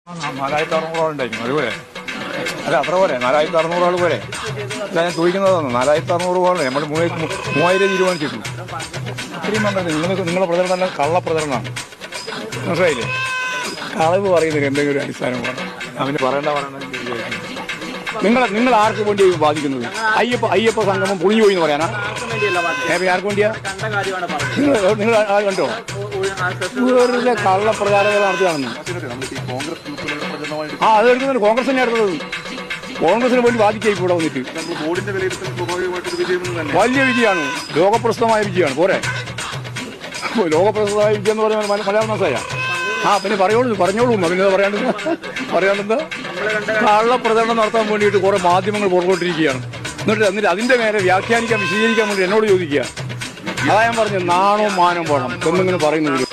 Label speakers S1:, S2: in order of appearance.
S1: 4600 ആളുണ്ടായിരിക്കും അതുപോലെ. അല്ല അത്ര പോരെ, 4600 ആൾ പോരെ. അല്ല ഞാൻ ചോദിക്കുന്നതാണ്, 4600 ആൾ നമ്മൾ 3000 തീരുമാനിച്ചിട്ടു. അത്രയും വേണ്ടത്. നിങ്ങളെ പ്രചരണം കള്ളപ്രചരണമാണ്, മനസ്സിലായില്ലേ? കളവ് പറയുന്നതിന് എന്തെങ്കിലും അടിസ്ഥാനം വേണം. അവന് പറയണ്ട. നിങ്ങൾ ആർക്ക് വേണ്ടി ബാധിക്കുന്നത്? അയ്യപ്പ സംഗമം പൊളിഞ്ഞു പോയി എന്ന് പറയാനാ? ആർക്ക് വേണ്ടിയാ? നിങ്ങൾ കണ്ടോ? വെറുതെ കള്ളപ്രചാരങ്ങൾ നടത്തുകയാണെന്ന്. അത് എടുക്കുന്നത് കോൺഗ്രസ് തന്നെ എടുത്തത്. കോൺഗ്രസിന് വേണ്ടി ബാധിക്കുക ഇവിടെ വന്നിട്ട് വലിയ വിജയമാണ്, ലോകപ്രസിദ്ധമായ വിജയമാണ്. പോരെ, ലോകപ്രസിദ്ധമായ വിജയം എന്ന് പറയുന്നത് മലയാളം മാസമായ. പിന്നെ പറഞ്ഞോളൂ പിന്നെ പറയാണ്ടെന്താ? കള്ളപ്രചരണം നടത്താൻ വേണ്ടിയിട്ട് കുറെ മാധ്യമങ്ങൾ പുറകോട്ടിരിക്കുകയാണ്. എന്നിട്ട് അതിന്റെ മേലെ വ്യാഖ്യാനിക്കാൻ വിശദീകരിക്കാൻ വേണ്ടി എന്നോട് ചോദിക്കുക. അതാ ഞാൻ പറഞ്ഞു, നാണോ മാനം വേണം എന്നിങ്ങനെ പറയുന്നത്.